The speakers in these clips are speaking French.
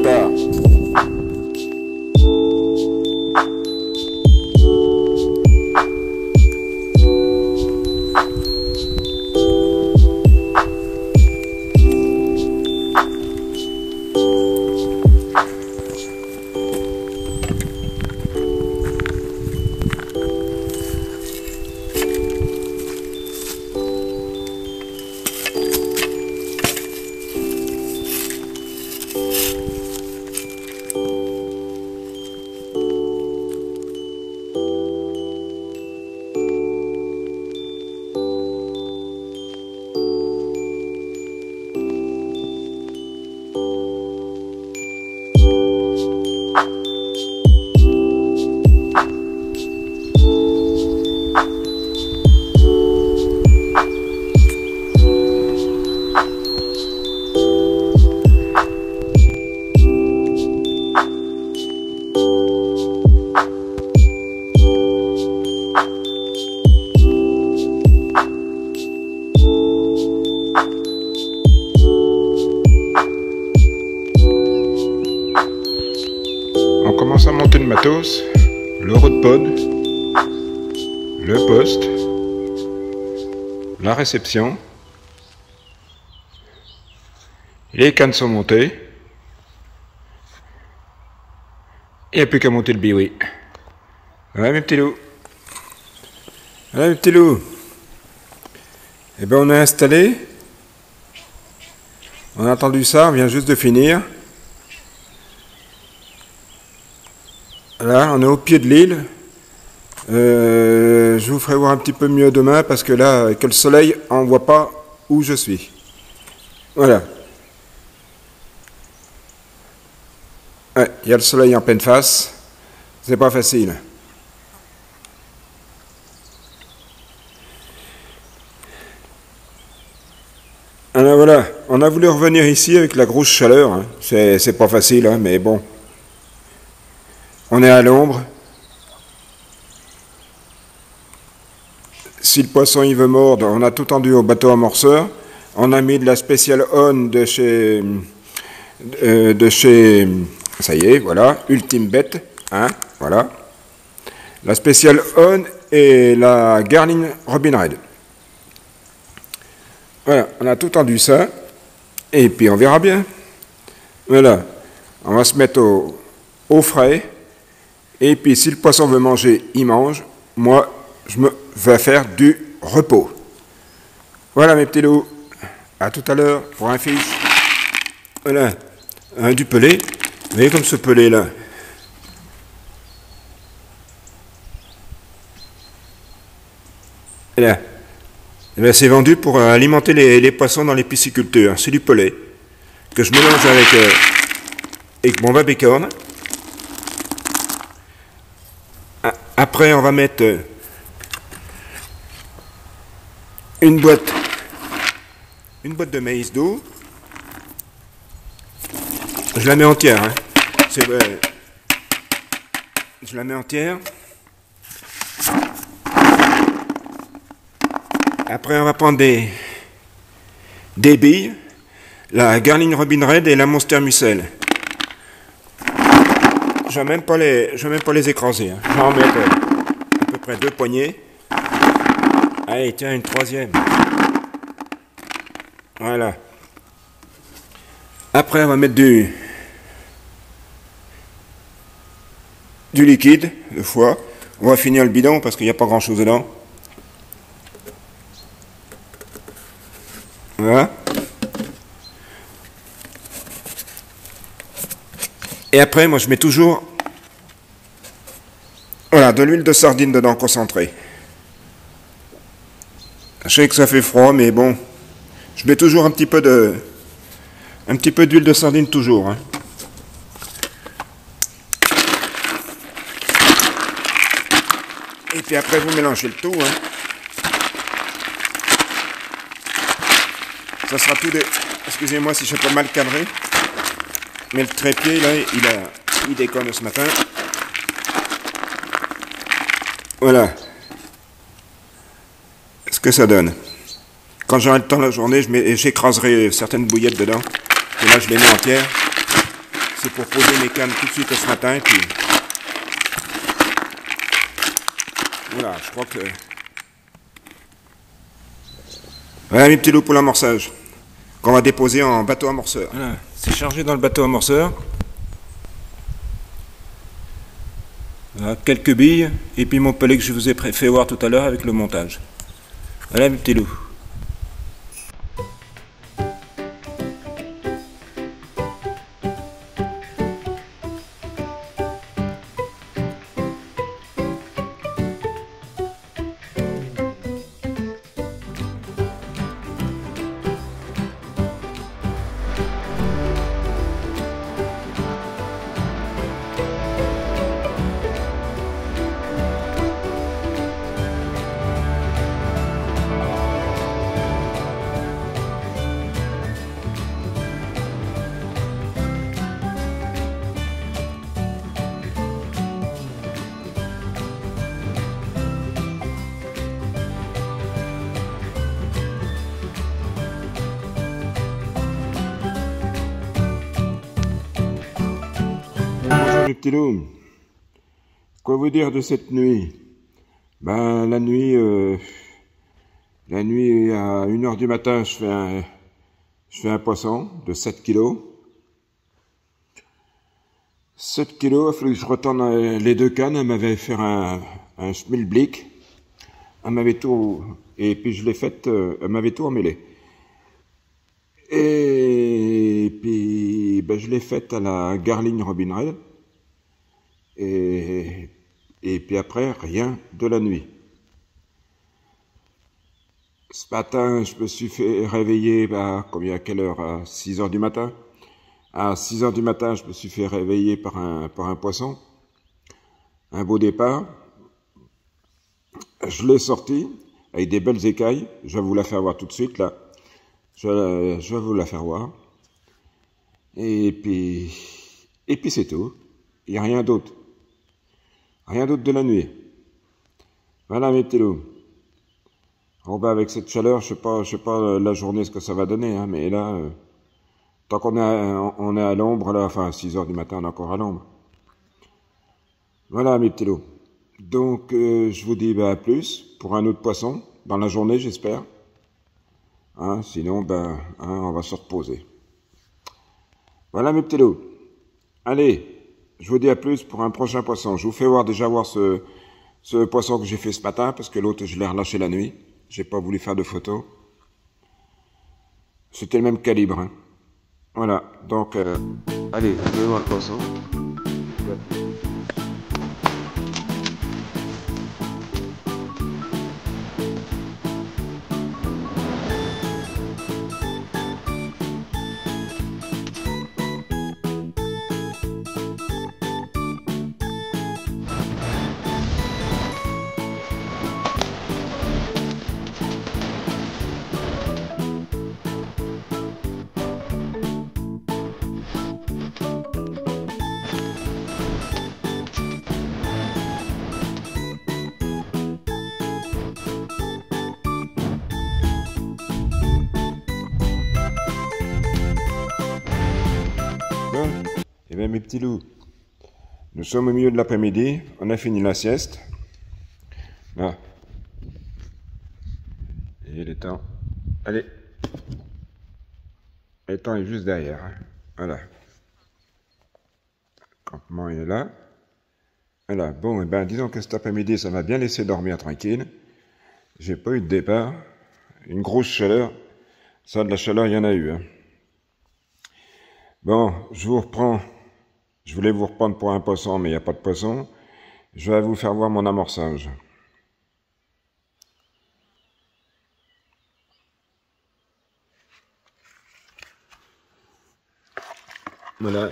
prépare. On commence à monter le matos, le road-pod, le poste, la réception. Les cannes sont montées. Il n'y a plus qu'à monter le biwi. Voilà mes petits loups. Voilà mes petits loups. Eh bien on est installé. On a attendu ça, on vient juste de finir. Là, on est au pied de l'île. Je vous ferai voir un petit peu mieux demain parce que là, avec le soleil, on ne voit pas où je suis. Voilà. Ouais, il y a le soleil en pleine face. C'est pas facile. Alors voilà, on a voulu revenir ici avec la grosse chaleur. Hein. C'est pas facile, hein, mais bon. On est à l'ombre. Si le poisson il veut mordre, on a tout tendu au bateau amorceur. On a mis de la Special On de chez ça y est, voilà, Ultime Bet, hein, voilà. La Special On et la Garline Robin Red. Voilà, on a tout tendu ça. Et puis on verra bien. Voilà, on va se mettre au frais. Et puis, si le poisson veut manger, il mange. Moi, je me vais faire du repos. Voilà, mes petits loups. À tout à l'heure pour un fiche. Voilà, du pelé. Vous voyez comme ce pelé-là. Là. Eh bien, c'est vendu pour alimenter les poissons dans les piscicultures. C'est du pelé que je mélange avec mon barbecue. Après, on va mettre une boîte de maïs doux. Je la mets entière. Hein. Je la mets entière. Après, on va prendre des billes, la Garline Robin Red et la Monster Musel. Je ne vais même pas les écraser. Hein. Je vais en mettre à peu près 2 poignées. Allez, tiens, une troisième. Voilà. Après, on va mettre du liquide, de foie. On va finir le bidon parce qu'il n'y a pas grand-chose dedans. Voilà. Et après, moi, je mets toujours voilà, de l'huile de sardine dedans, concentrée. Je sais que ça fait froid, mais bon, je mets toujours un petit peu d'huile de sardine, toujours. Hein. Et puis après, vous mélangez le tout. Hein. Ça sera tout des... Excusez-moi si je suis pas mal cadré. Mais le trépied, là, il déconne ce matin. Voilà. Ce que ça donne. Quand j'aurai le temps la journée, j'écraserai certaines bouillettes dedans. Et là, je les mets entières. c'est pour poser mes cannes tout de suite ce matin. Et puis, voilà, je crois que... Voilà mes petits loups pour l'amorçage, qu'on va déposer en bateau amorceur. Voilà, c'est chargé dans le bateau amorceur. Voilà, quelques billes, et puis mon pelet que je vous ai fait voir tout à l'heure avec le montage. Voilà mes petits loups. Bonjour les petits loups. Quoi vous dire de cette nuit? Ben la nuit à 1h du matin, je fais un poisson de 7 kilos. 7 kilos, il a fallu que je retourne les deux cannes. Elle m'avait fait un schmilblick. Elle m'avait tout, et puis je l'ai faite, elle m'avait tout emmêlé. Et puis ben, je l'ai faite à la Garling Robin Red. Et puis après, rien de la nuit. Ce matin, je me suis fait réveiller, à quelle heure? À 6h du matin. À 6h du matin, je me suis fait réveiller par un poisson. Un beau départ. Je l'ai sorti avec des belles écailles. Je vais vous la faire voir tout de suite, là. Je vais vous la faire voir. Et puis c'est tout. Il n'y a rien d'autre. Rien d'autre de la nuit. Voilà mes petits loups. Bon ben avec cette chaleur, je sais pas la journée ce que ça va donner, hein, mais là, tant qu'on est à l'ombre, là, enfin à 6h du matin, on est encore à l'ombre. Voilà mes petits loups. Donc je vous dis à plus pour un autre poisson, dans la journée j'espère. Hein, sinon on va se reposer. Voilà mes petits loups. Allez. Je vous dis à plus pour un prochain poisson. Je vous fais déjà voir ce poisson que j'ai fait ce matin, parce que l'autre, je l'ai relâché la nuit. J'ai pas voulu faire de photos. C'était le même calibre. Hein. Voilà, donc, allez, je vais voir le poisson. Bon, et bien mes petits loups, nous sommes au milieu de l'après-midi, on a fini la sieste. Là. Et il est temps. Allez. Le temps est juste derrière. Hein. Voilà. Le campement est là. Voilà. Bon, et ben disons que cet après-midi, ça m'a bien laissé dormir tranquille. J'ai pas eu de départ. Une grosse chaleur. Ça, de la chaleur, il y en a eu. Hein. Bon, je vous reprends. Je voulais vous reprendre pour un poisson, mais il n'y a pas de poisson. Je vais vous faire voir mon amorçage. Voilà.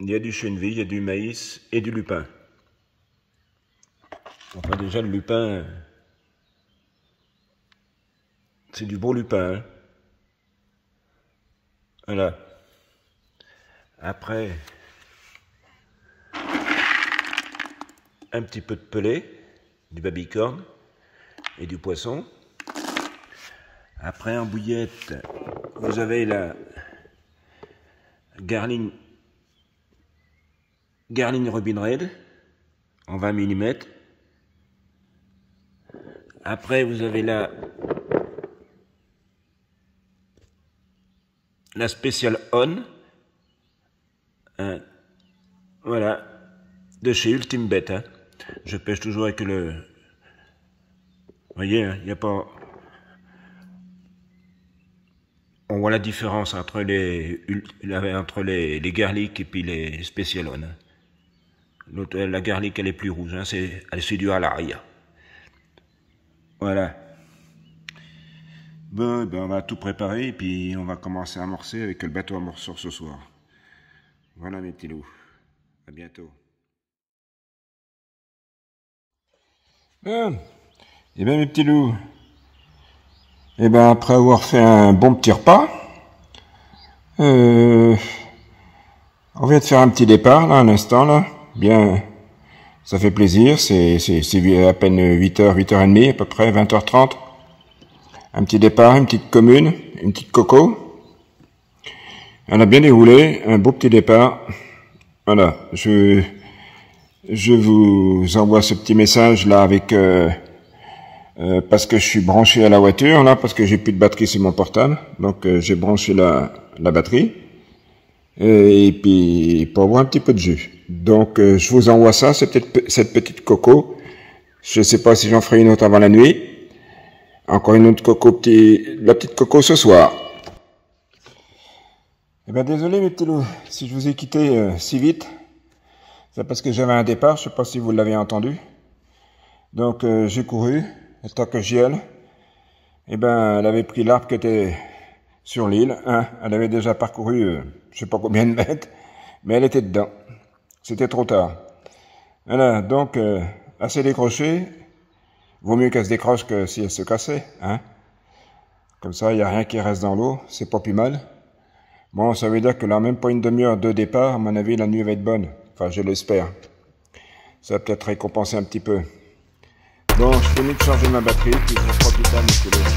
Il y a du chènevis, il y a du maïs et du lupin. Enfin déjà le lupin, c'est du beau lupin. Hein. Voilà. Après, un petit peu de pelé, du babicorne et du poisson. Après en bouillette, vous avez là Garling Robin Red en 20 mm. Après, vous avez la Special On, voilà, de chez Ultimate. Hein. Je pêche toujours avec le... Vous voyez, il n'y a pas... On voit la différence entre les Garlic et puis les Special On. L'autre, la Garlic, elle est plus rouge, hein, elle se due à l'arrière. Voilà. Bon, ben on va tout préparer et puis on va commencer à amorcer avec le bateau amorceur ce soir. Voilà mes petits loups. À bientôt. Bon. Eh bien mes petits loups. Eh ben après avoir fait un bon petit repas, on vient de faire un petit départ là, un instant là. Bien, ça fait plaisir. C'est à peine 8h, 8h30 à peu près, 20h30. Un petit départ, une petite commune, une petite coco. On a bien déroulé, un beau petit départ. Voilà, je vous envoie ce petit message là avec parce que je suis branché à la voiture là, parce que j'ai plus de batterie sur mon portable, donc j'ai branché la batterie et puis pour avoir un petit peu de jus. Donc je vous envoie ça, cette petite coco. Je sais pas si j'en ferai une autre avant la nuit. Encore une autre coco, la petite coco ce soir. Eh ben désolé mes petits loups, si je vous ai quitté si vite, c'est parce que j'avais un départ, je sais pas si vous l'avez entendu. Donc j'ai couru, le temps que j'y aille. Eh ben elle avait pris l'arbre qui était sur l'île, hein. Elle avait déjà parcouru je sais pas combien de mètres, mais elle était dedans. C'était trop tard. Voilà, donc assez décroché. Vaut mieux qu'elle se décroche que si elle se cassait, hein. Comme ça, il n'y a rien qui reste dans l'eau, c'est pas plus mal. Bon, ça veut dire que là, même pas une demi-heure de départ, à mon avis, la nuit va être bonne. Enfin, je l'espère. Ça va peut-être récompenser un petit peu. Bon, je finis de charger ma batterie, puis je reprends plus tard mes kilos.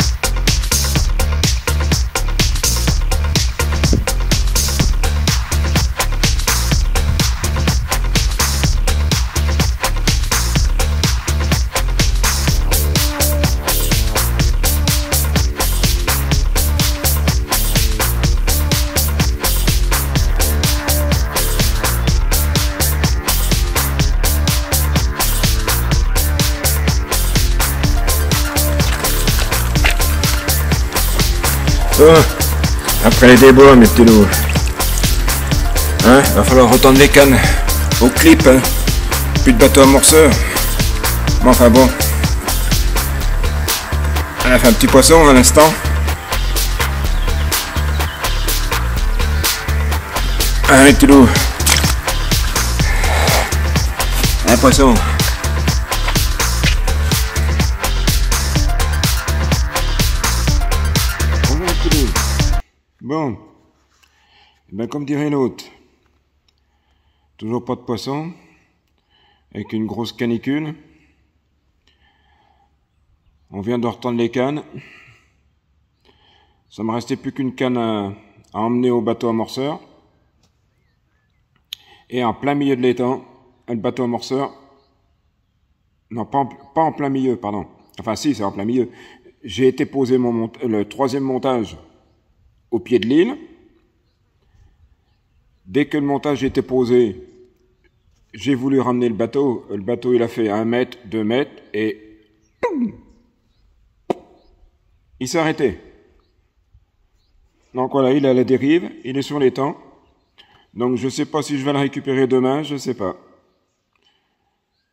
Bon, après les déboires, mes petits loups, hein, va falloir retendre les cannes au clip, hein. Plus de bateau amorceur. Mais enfin bon, on a fait un petit poisson à l'instant. Hein, mes petits loups, un poisson. Bon, ben comme dirait l'autre, toujours pas de poisson, avec une grosse canicule. On vient de retendre les cannes. Ça me restait plus qu'une canne à emmener au bateau amorceur. Et en plein milieu de l'étang, le bateau amorceur, non pas en plein milieu, pardon. Enfin si, c'est en plein milieu. J'ai été poser le troisième montage au pied de l'île. Dès que le montage était posé, j'ai voulu ramener le bateau. Le bateau, il a fait 1 mètre, 2 mètres, et il s'est arrêté. Donc voilà, il est à la dérive, il est sur l'étang. Donc je sais pas si je vais le récupérer demain, je sais pas.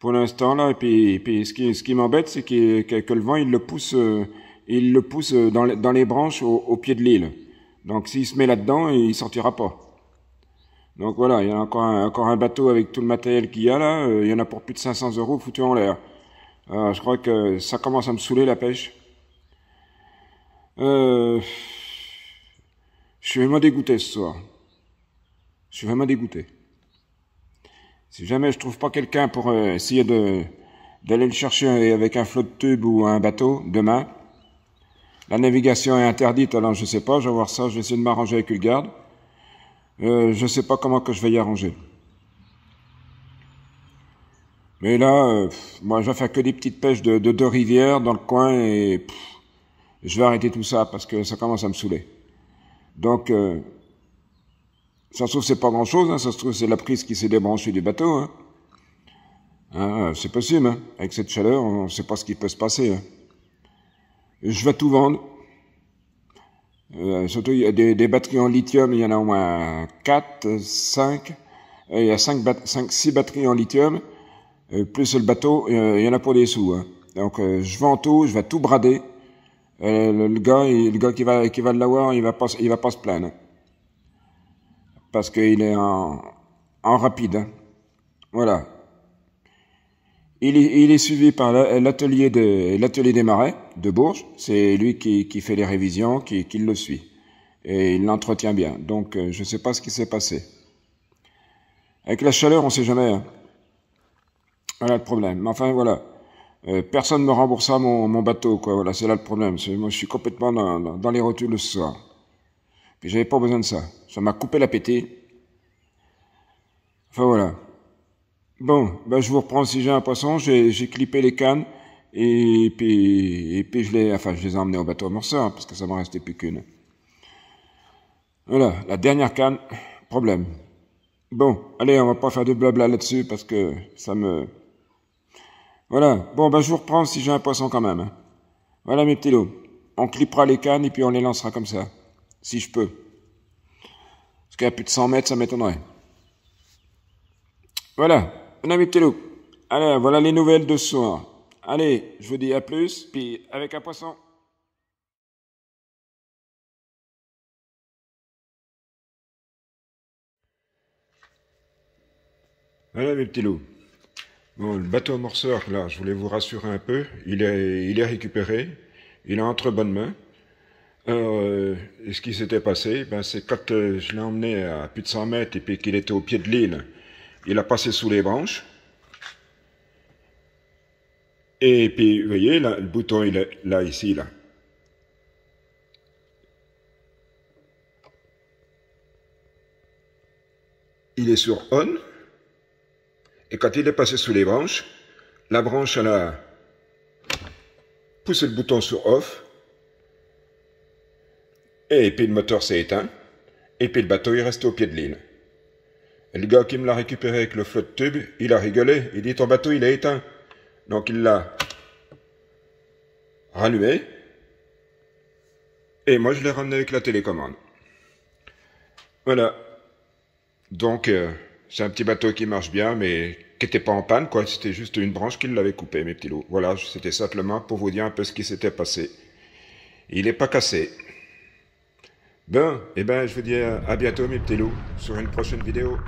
Pour l'instant là, et puis ce qui m'embête, c'est que le vent il le pousse dans les branches au pied de l'île. Donc s'il se met là-dedans, il sortira pas. Donc voilà, il y a encore un bateau avec tout le matériel qu'il y a là, il y en a pour plus de 500 € foutu en l'air. Je crois que ça commence à me saouler la pêche. Je suis vraiment dégoûté ce soir. Je suis vraiment dégoûté. Si jamais je trouve pas quelqu'un pour essayer d'aller le chercher avec un flot de tube ou un bateau demain, la navigation est interdite, alors je sais pas, je vais voir ça, je vais essayer de m'arranger avec le garde. Je sais pas comment que je vais y arranger. Mais là, moi, je vais faire que des petites pêches de 2 rivières dans le coin et je vais arrêter tout ça parce que ça commence à me saouler. Donc, ça se trouve, c'est pas grand-chose, hein, ça se trouve, c'est la prise qui s'est débranchée du bateau. Hein. C'est possible, hein. Avec cette chaleur, on ne sait pas ce qui peut se passer. Hein. Je vais tout vendre. Surtout, il y a des batteries en lithium, il y en a au moins 4, 5. Il y a 6 batteries en lithium, plus le bateau, il y en a pour des sous. Hein. Donc, je vends tout, je vais tout brader. Le gars qui va l'avoir, il va pas se plaindre. Parce qu'il est en rapide. Hein. Voilà. Il est suivi par l'atelier des marais de Bourges. C'est lui qui fait les révisions, qui le suit. Et il l'entretient bien. Donc, je sais pas ce qui s'est passé. Avec la chaleur, on sait jamais. Hein. Voilà le problème. Mais enfin, voilà. Personne ne me remboursera mon bateau, quoi. Voilà, c'est là le problème. Moi, je suis complètement dans les rotules ce soir. Puis j'avais pas besoin de ça. Ça m'a coupé l'appétit. Enfin, voilà. Bon, ben je vous reprends si j'ai un poisson, j'ai clippé les cannes et puis je les ai emmenés au bateau amorceur hein, parce que ça m'en restait plus qu'une. Voilà, la dernière canne, problème. Bon, allez, on va pas faire de blabla là-dessus parce que ça me... Voilà, bon ben je vous reprends si j'ai un poisson quand même. Hein. Voilà mes petits lots. On clippera les cannes et puis on les lancera comme ça, si je peux. Parce qu'à plus de 100 mètres, ça m'étonnerait. Voilà. On a mes petits loups. Allez, voilà les nouvelles de ce soir. Allez, je vous dis à plus, puis avec un poisson. Voilà mes petits loups. Bon, le bateau amorceur, là, je voulais vous rassurer un peu. Il est récupéré. Il est entre bonnes mains. Alors, ce qui s'était passé, ben, c'est quand je l'ai emmené à plus de 100 mètres et puis qu'il était au pied de l'île, il a passé sous les branches. Et puis, vous voyez, là, le bouton, il est là, ici, là. Il est sur on. Et quand il est passé sous les branches, la branche, elle a poussé le bouton sur off. Et puis le moteur s'est éteint. Et puis le bateau est resté au pied de l'île. Et le gars qui me l'a récupéré avec le flotte tube, il a rigolé. Il dit, ton bateau, il est éteint. Donc il l'a rallumé. Et moi, je l'ai ramené avec la télécommande. Voilà. Donc, c'est un petit bateau qui marche bien, mais qui n'était pas en panne, quoi. C'était juste une branche qui l'avait coupé, mes petits loups. Voilà, c'était simplement pour vous dire un peu ce qui s'était passé. Il n'est pas cassé. Bon, eh ben, je vous dis à bientôt, mes petits loups, sur une prochaine vidéo.